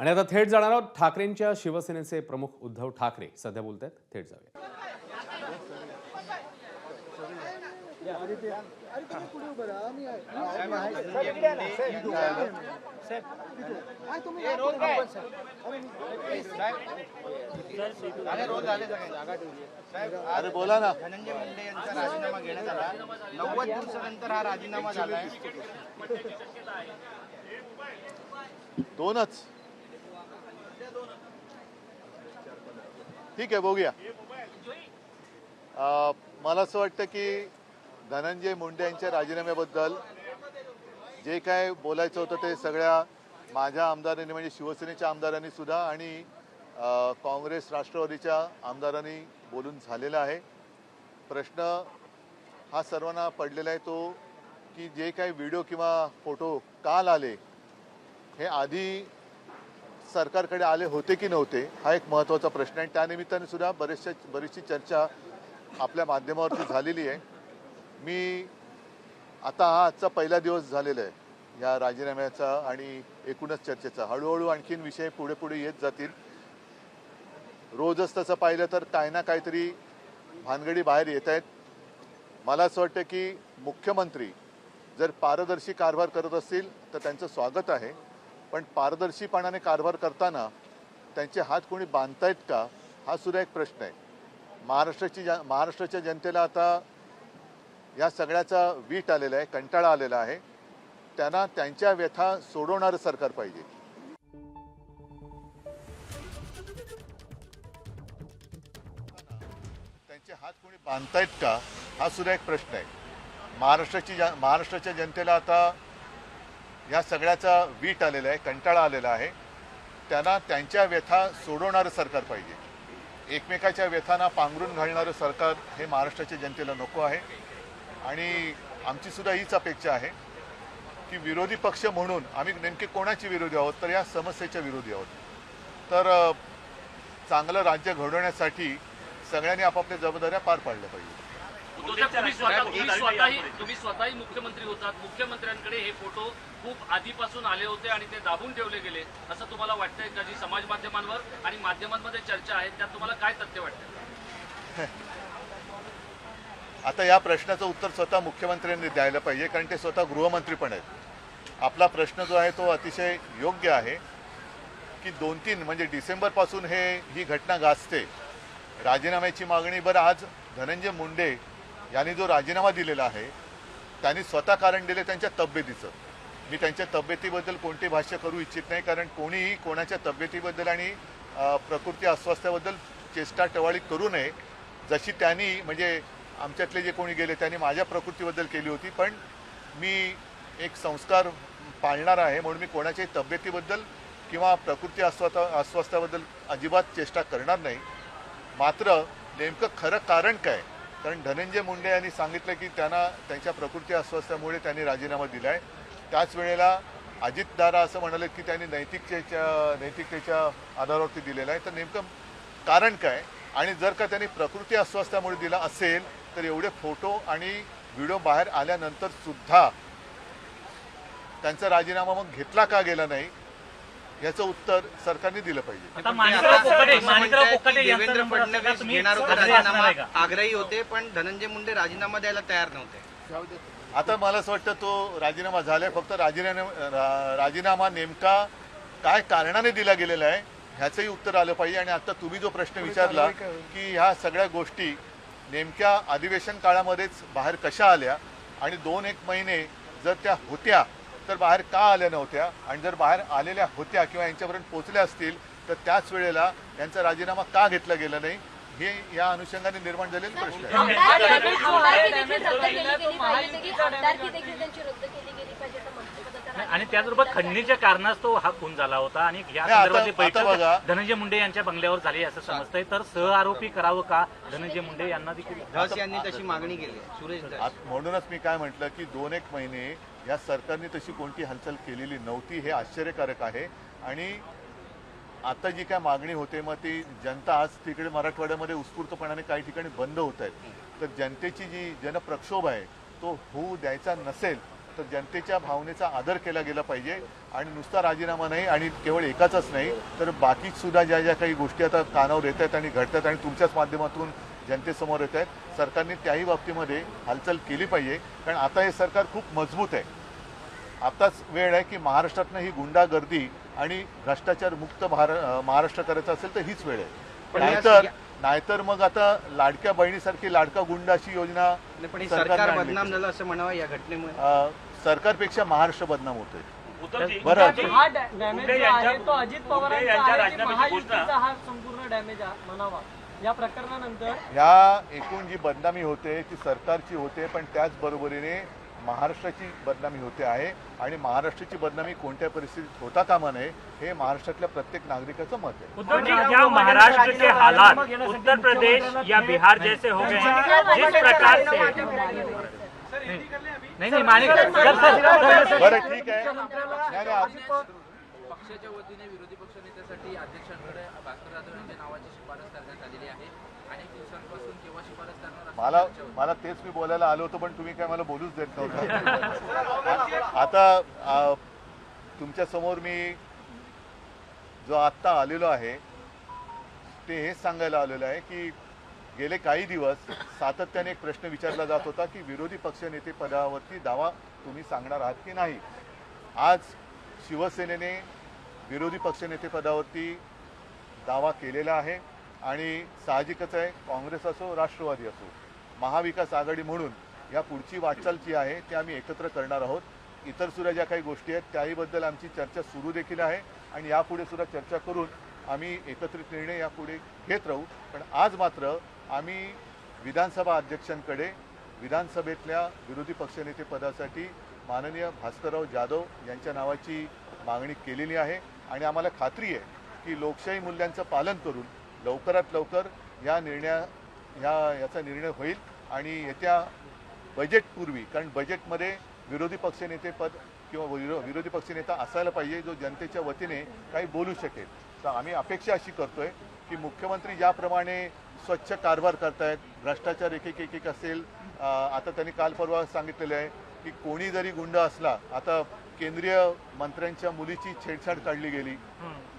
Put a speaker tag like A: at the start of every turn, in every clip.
A: आणि आता थेट जाणार आहोत ठाकरेंच्या शिवसेनेचे प्रमुख उद्धव ठाकरे सध्या बोलत आहेत. थेट जाऊया.
B: अरे बोला ना.
C: धनंजय मुंडे यांचा राजीनामा घेण्यात आला. 90 दिवसानंतर हा राजीनामा झालाय.
B: दोनच ठीक आहे, बघूया. मला असं वाटतं की धनंजय मुंडे यांच्या राजीनाम्याबद्दल जे काय बोलायचं होतं ते सगळ्या माझ्या आमदारांनी म्हणजे शिवसेनेच्या आमदारांनी सुद्धा आणि काँग्रेस राष्ट्रवादीच्या आमदारांनी बोलून झालेला आहे. प्रश्न हा सर्वांना पडलेला आहे तो की जे काही व्हिडिओ किंवा फोटो काल आले हे आधी सरकारकडे आले होते की नव्हते हा एक महत्त्वाचा प्रश्न आहे. त्यानिमित्ताने सुद्धा बरीचशी चर्चा आपल्या माध्यमावरती झालेली आहे. मी आता हा आजचा पहिला दिवस झालेला आहे या राजीनाम्याचा आणि एकूणच चर्चेचा. हळूहळू आणखीन विषय पुढे पुढे येत जातील. रोजच तसं पाहिलं तर काय ना काहीतरी भानगडी बाहेर येत आहेत. मला असं वाटतं की मुख्यमंत्री जर पारदर्शी कारभार करत असतील तर त्यांचं स्वागत आहे, पण पारदर्शीपणाने कारभार करताना त्यांचे हात कोणी बांधतायत का हा सुद्धा एक प्रश्न आहे. महाराष्ट्राच्या जनतेला आता या सगळ्याचा वीट आलेला आहे, कंटाळा आलेला आहे. त्यांना त्यांच्या व्यथा सोडवणारं सरकार पाहिजे. त्यांचे हात कोणी बांधतायत का हा सुद्धा एक प्रश्न आहे. महाराष्ट्राच्या जनतेला आता या सगळ्याचा वीट आलेला आहे, कंटाळा आलेला आहे. त्यांना त्यांच्या व्यथा सोडवणारं सरकार पाहिजे. एकमेकाच्या व्यथांना पांघरून घालणारं सरकार हे महाराष्ट्राच्या जनतेला नको आहे. आणि आमची सुद्धा हीच अपेक्षा आहे की विरोधी पक्ष म्हणून आम्ही नेमके कोणाचे विरोधी आहोत तर या समस्येच्या विरोधी आहोत. तर चांगलं राज्य घडवण्यासाठी सगळ्यांनी आपापल्या जबाबदाऱ्या पार पाडल्या पाहिजे.
D: तुम्ही स्वतःही मुख्यमंत्री होतात. मुख्यमंत्र्यांकडे हे फोटो खूप आधीपासून आले होते आणि ते दाबून ठेवले गेले असं तुम्हाला वाटतंय का? जी समाज माध्यमांवर आणि माध्यमांमध्ये चर्चा आहे त्यात तुम्हाला काय तथ्य वाटतं?
B: आता या प्रश्नाचं उत्तर स्वतः मुख्यमंत्र्यांनी द्यायला पाहिजे, कारण ते स्वतः गृहमंत्री पण आहेत. आपला प्रश्न जो आहे तो अतिशय योग्य आहे की 2-3 म्हणजे डिसेंबरपासून ही घटना गाजते. राजीनाम्याची मागणी. बरं, आज धनंजय मुंडे यांनी जो राजीनामा दिलेला आहे त्यांनी स्वतः कारण दिले त्यांच्या तब्येतीचं. मी त्यांच्या तब्येतीबद्दल कोणते भाष्य करू इच्छित नाही, कारण कोणीही कोणाच्या तब्येतीबद्दल आणि प्रकृती अस्वास्थ्याबद्दल चेष्टा टवाळी करू नये. जशी त्यांनी म्हणजे आमच्यातले जे कोणी गेले त्यांनी माझ्या प्रकृतीबद्दल केली होती, पण मी एक संस्कार पाळणार आहे म्हणून मी कोणाच्याही तब्येतीबद्दल किंवा प्रकृती अस्वास्थ्याबद्दल अजिबात चेष्टा करणार नाही. मात्र नेमकं खरं कारण काय? कारण धनंजय मुंडे यांनी सांगितलं की त्यांना त्यांच्या प्रकृती अस्वास्थ्यामुळे त्यांनी राजीनामा दिला आहे. त्याच वेळेला अजितदादा असं म्हणाले की त्यांनी नैतिकतेच्या आधारावरती दिलेला आहे. तर नेमकं कारण काय? आणि जर का त्यांनी प्रकृती अस्वास्थ्यामुळे दिला असेल तर एवढे फोटो आणि व्हिडिओ बाहेर आल्यानंतर सुद्धा त्यांचा राजीनामा मग घेतला का गेला नाही याचं उत्तर सरकारने दिलं पाहिजे.
C: देवेंद्र फडणवीस घेणार होते राजीनामा, आग्रही होते, पण धनंजय मुंडे राजीनामा द्यायला तयार नव्हते.
B: आता मला असं वाटतं तो राजीनामा झालाय. फक्त राजीनामा नेमका काय कारणाने दिला गेलेला आहे ह्याचंही उत्तर आलं पाहिजे. आणि आता तुम्ही जो प्रश्न विचारला की ह्या सगळ्या गोष्टी नेमक्या अधिवेशन काळामध्येच बाहेर कशा आल्या आणि 2-1 महिने जर त्या होत्या तर बाहेर का आल्या नव्हत्या, आणि जर बाहेर आलेल्या होत्या किंवा यांच्यापर्यंत पोहोचल्या असतील तर त्याच वेळेला यांचा राजीनामा का घेतला गेला नाही हे या अनुषंगाने निर्माण झालेले प्रश्न आहे.
E: आणि त्याचबरोबर खंडणीच्या कारणास्तव हा खून झाला होता आणि या संदर्भातली बैठक धनंजय मुंडे यांच्या बंगल्यावर झाली असं समजतंय. तर सहआरोपी करावं का धनंजय मुंडे यांना देखील?
C: धस यांनी तशी मागणी केली. सुरेश धस.
B: म्हणूनच मी काय म्हटलं की 2-1 महिने या सरकारने तशी कोणती हालचाल केलेली नव्हती हे आश्चर्यकारक आहे. आणि आता जी काय मागणी होते मग ती जनता आज तिकडे मराठवाड्यामध्ये उत्स्फूर्तपणाने काही ठिकाणी बंद होत आहेत. तर जनतेची जी जनप्रक्षोभ आहे तो होऊ द्यायचा नसेल तर जनतेच्या भावनेचा आदर केला गेला पाहिजे आणि नुसता राजीनामा नाही आणि केवळ एकाचाच नाही तर बाकी सुद्धा ज्या ज्या काही गोष्टी आता कानावर येत आहेत आणि घडतात आणि तुमच्याच माध्यमातून जनतेसमोर येत आहेत सरकारने त्याही बाबतीमध्ये हालचाल केली पाहिजे. कारण आता हे सरकार खूप मजबूत आहे. आताच वेळ आहे की महाराष्ट्रातनं ही गुंडागर्दी आणि भ्रष्टाचार मुक्त महाराष्ट्र करायचा असेल तर हीच वेळ आहे. नाहीतर मग आता लाडक्या बहिणीसारखी लाडका गुंड अशी योजना
C: पण हे
B: सरकारने
C: सरकार
B: आणली.
C: बदनाम झालं असं म्हणावं या घटनेमुळे.
B: सरकारपेक्षा महाराष्ट्र बदनाम होतोय.
E: उद्धवजी,
B: बरं.
F: हा डॅमेज
E: मुंडे
F: जो
E: यांच्या-
F: आहे तो अजित
E: मुंडे
F: पवारांचा
E: यांच्या
F: आहे की
E: राजीनाम्याची घोषणा-
F: महायुतीचा हा संपूर्ण डॅमेज म्हणावा या प्रकरणानंतर
B: ह्या एकूण जी बदनामी होते ती सरकारची होते पण त्याचबरोबरीने महाराष्ट्राची बदनामी होते आहे आणि महाराष्ट्राची बदनामी कोणत्या परिस्थितीत होता कामा नये हे महाराष्ट्रातल्या प्रत्येक नागरिकाचं मत आहे.
E: उद्धव जी, क्या महाराष्ट्र के हालात उत्तर प्रदेश या बिहार जैसे हो गए हैं जिस प्रकार से नहीं माने
B: बरं ठीक आहे. नाही, नाही,
G: पक्षाच्या वतीने विरोधी पक्षनेत्यासाठी अध्यक्षांकडे भास्कर जाधव यांच्या नावाची शिफारस करण्यात आलेली आहे. अनेक दिवसांपासून केव्हा शिफारस करणार असं
B: मला तेच मी बोलायला आलो होतो पण तुम्ही काय मला बोलूच देत नव्हता. आता तुमच्या समोर मी जो आत्ता आलेलो आहे ते हेच सांगायला आलेलो आहे की गेले काही दिवस सातत्याने एक प्रश्न विचारला जात होता की विरोधी पक्षनेते पदावरती दावा तुम्ही सांगणार आहात की नाही. आज शिवसेनेने विरोधी पक्षनेते पदावरती दावा केलेला आहे आणि साहजिकच आहे काँग्रेस असो राष्ट्रवादी असो महाविकास आघाडी म्हणून या पुढची वाटचाल जी आहे ती आम्ही एकत्र करणार आहोत. इतर सुद्धा ज्या काही गोष्टी आहेत त्याहीबद्दल आमची चर्चा सुरू देखील आहे आणि यापुढे सुद्धा चर्चा करून आम्ही एकत्रित निर्णय यापुढे घेत राहू. पण आज मात्र आम्ही विधानसभा अध्यक्षांकडे विधानसभेतल्या विरोधी पक्षनेते पदासाठी माननीय भास्करराव जाधव यांच्या नावाची मागणी केलेली आहे आणि आम्हाला खात्री आहे की लोकशाही मूल्यांचं पालन करून लवकरात लवकर याचा निर्णय होईल आणि येत्या बजेटपूर्वी कारण बजेटमध्ये विरोधी पक्षनेते पद किंवा विरोधी पक्षनेता असायला पाहिजे जो जनतेच्या वतीने काही बोलू शकेल. तर आम्ही अपेक्षा अशी करतोय की मुख्यमंत्री ज्याप्रमाणे स्वच्छ कारभार करतायत भ्रष्टाचार एक असेल. आता त्यांनी काल परवा सांगितलेलं आहे की कोणी जरी गुंड असला आता केंद्रीय मंत्र्यांच्या मुलीची छेडछाड काढली गेली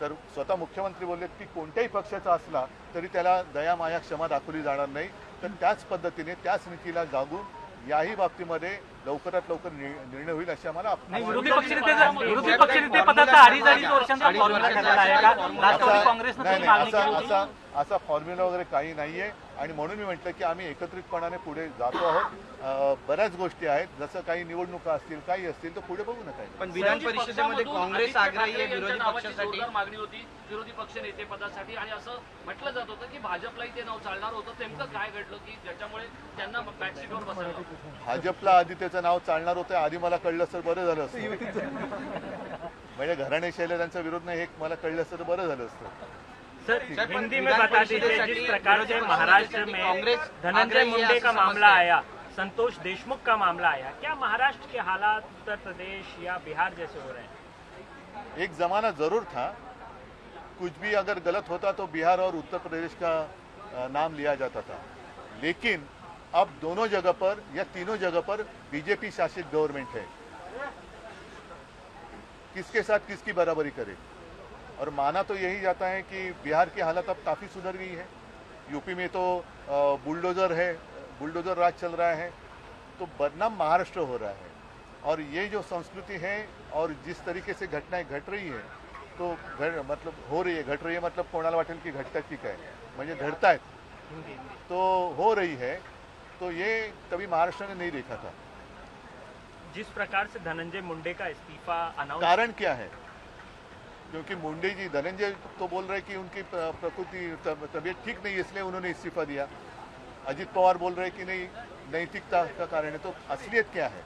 B: तर स्वतः मुख्यमंत्री बोललेत की कोणत्याही पक्षाचा असला तरी त्याला दया माया क्षमा दाखवली जाणार नाही. तर त्याच पद्धतीने त्याच नीतीला जागून याही बाबतीमध्ये लवकरात लवकर निर्णय होईल अशी आम्हाला
E: विरोधी पक्षनेते पदाचा अडीच वर्षांचा फॉर्म्युला ठरलेला आहे का राष्ट्रवादी काँग्रेसने
B: नाही
E: तुम्ही मागणी केली
B: नाही
E: होती?
B: असा फॉर्म्युला वगैरे काही नाहीये आणि म्हणून मी म्हटलं की आम्ही एकत्रितपणाने पुढे जातो आहोत. बऱ्याच गोष्टी आहेत जसं काही निवडणुका असतील काही असतील तर पुढे बघू नका.
C: पण विधान परिषदेमध्ये काँग्रेस आग्रही आहे विरोधी पक्षासाठी.
D: जोरदार मागणी होती विरोधी पक्ष नेते पदासाठी आणि असं म्हटलं जात होतं की भाजपलाही ते नाव चालणार होतं. नेमकं काय घडलं की ज्याच्यामुळे त्यांना बॅकसीटवर बसवलं?
B: भाजपला आधी त्याचं नाव चालणार होतं आधी मला कळलं तर बरं झालं असतं. म्हणजे घराणेशाहीला त्यांचा विरोध नाही हे मला कळलं असतं तर बरं झालं असतं.
E: सर हिंदी में बता दीजिए जिस प्रकार से महाराष्ट्र में धनंजय मुंडे का मामला आया संतोष देशमुख का मामला आया क्या महाराष्ट्र के हालात उत्तर प्रदेश या बिहार जैसे हो रहे हैं?
B: एक ज़माना ज़रूर था कुछ भी अगर गलत होता तो बिहार और उत्तर प्रदेश का नाम लिया जाता था लेकिन अब दोनों जगह पर या तीनों जगह पर बीजेपी शासित गवर्नमेंट है. किसके साथ किसकी बराबरी करे और माना तो यही जाता है कि बिहार की हालत अब काफ़ी सुधर गई है. यूपी में तो बुलडोज़र राज चल रहा है तो बदनाम महाराष्ट्र हो रहा है. और ये जो संस्कृति है और जिस तरीके से घटनाएं घट रही है तो घट रही है मतलब कोणाला वाटेल की घटतात की काय म्हणजे घडतायत तो हो रही है तो ये कभी महाराष्ट्र ने नहीं देखा था.
E: जिस प्रकार से धनंजय मुंडे का इस्तीफा अनाउंस
B: कारण क्या है क्योंकि मुंडे जी धनंजय तो बोल रहे कि उनकी प्रकृति तबीयत ठीक नहीं है इसलिए उन्होंने इस्तीफा दिया. अजित पवार बोल रहे कि नहीं नैतिकता का कारण है. तो असलियत क्या है?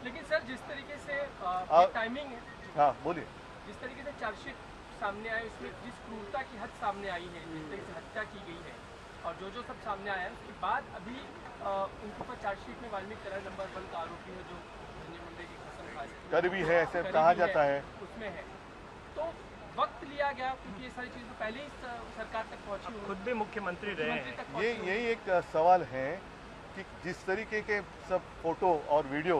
F: लेकिन सर जिस तरीके से टाइमिंग है
B: हाँ बोलिए.
F: जिस तरीके से चार्जशीट सामने आए उसमें जिस क्रूरता की हद सामने आई है जिस तरीके से हत्या की गई है और जो सब सामने आया है उसके बाद अभी उनके ऊपर चार्जशीट में वाल्मीकि नगर नंबर 1 का आरोपी है जो धनंजय मुंडे की कसम खाई
B: कर भी है ऐसे कहा जाता है
F: उसमें है तो वक्त लिया गया क्योंकि ये सारी चीजें पहले ही सरकार तक पहुंची हुई
E: खुद भी मुख्यमंत्री रहे हैं.
F: तक पहुंची हुई।
B: यही एक सवाल है कि जिस तरीके के सब फोटो और वीडियो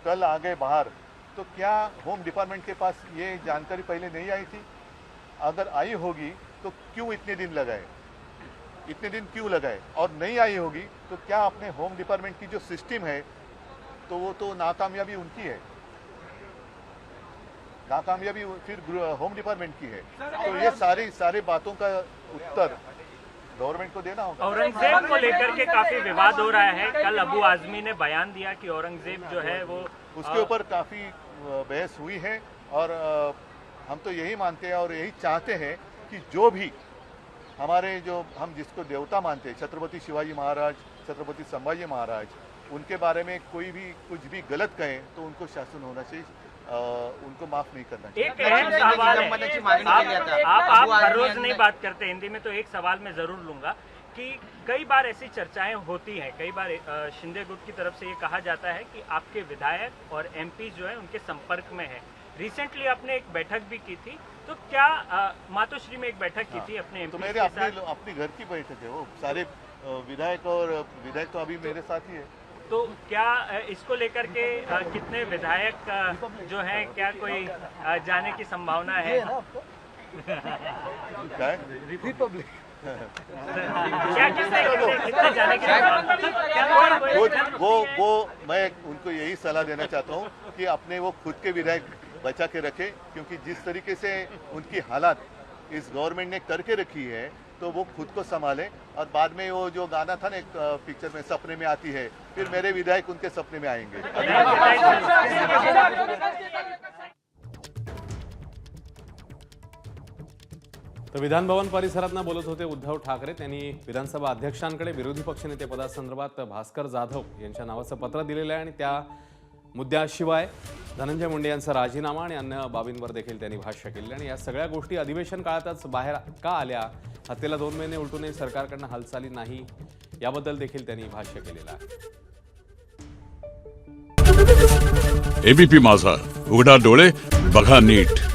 B: कल आ गए बाहर, तो क्या होम डिपार्टमेंट के पास ये जानकारी पहले नहीं आई थी? अगर आई होगी तो क्यों इतने दिन लगाए, इतने दिन क्यों लगाए? और नहीं आई होगी तो क्या अपने होम डिपार्टमेंट की जो सिस्टम है तो वो तो नाकामयाबी उनकी है, नाकामयाबी फिर होम डिपार्टमेंट की है। तो ये सारी बातों का उत्तर गवर्नमेंट को देना होगा।
E: औरंगजेब को लेकर के काफी विवाद हो रहा है। कल अबू आजमी ने बयान दिया कि औरंगजेब जो है वो
B: उसके ऊपर काफ़ी बहस हुई है और हम तो यही मानते हैं और यही चाहते हैं कि जो भी हमारे जो हम जिसको देवता मानते हैं, छत्रपति शिवाजी महाराज, छत्रपति संभाजी महाराज, उनके बारे में कोई भी कुछ भी गलत कहें तो उनको शासन होना चाहिए, उनको माफ नहीं करना चाहिए।
E: एक अहम सवाल है,
C: निलंबनाची मागणी केली आता।
E: आप
C: अबू
E: हर
C: आजमी
E: रोज
C: यांनी-
E: नहीं बात करते हिंदी में, तो एक सवाल मैं जरूर लूंगा कि कई बार ऐसी चर्चाएं होती हैं, कई बार शिंदे गुट की तरफ से ये कहा जाता है कि आपके विधायक और एमपी जो है उनके संपर्क में है। रिसेंटली आपने एक बैठक भी की थी, तो क्या मातोश्री में एक बैठक की थी अपने
B: तो
E: एमपी
B: मेरे
E: के साथ?
B: अपने घर की बैठक है, वो सारे विधायक और विधायक तो अभी मेरे साथ ही है।
E: तो क्या इसको लेकर के कितने विधायक जो हैं, क्या कोई जाने की संभावना है?
B: क्या है?
E: क्या कितने जाने की संभावना? क्या
B: वो मैं उनको यही सलाह देना चाहता हूँ कि अपने वो खुद के विधायक बचा के रखे, क्योंकि जिस तरीके से उनकी हालात इस गवर्नमेंट ने करके रखी है तो वो खुद को संभाले। और बाद में वो जो गाना था ना एक पिक्चर में, सपने में आती है, फिर मेरे विधायक उनके सपने में आएंगे।
A: तर विधान भवन परिसरात बोलत होते उद्धव ठाकरे। त्यांनी विधानसभा अध्यक्षांकडे विरोधी पक्षनेते पदासंदर्भात भास्कर जाधव यांच्या नावाचं पत्र दिलेलं आहे आणि त्या मुद्द्याशिवाय धनंजय मुंडे यांचा राजीनामा आणि अन्य बाबींवर देखील त्यांनी भाष्य केले आणि या सगळ्या गोष्टी अधिवेशन काळातच बाहेर का आल्या, हत्येला 2 महिने उलटूनही सरकारकडून हालचाली नाही, याबद्दल देखील त्यांनी भाष्य केलेलं आहे।
H: एबीपी माझा, उघडा डोळे बघा नीट।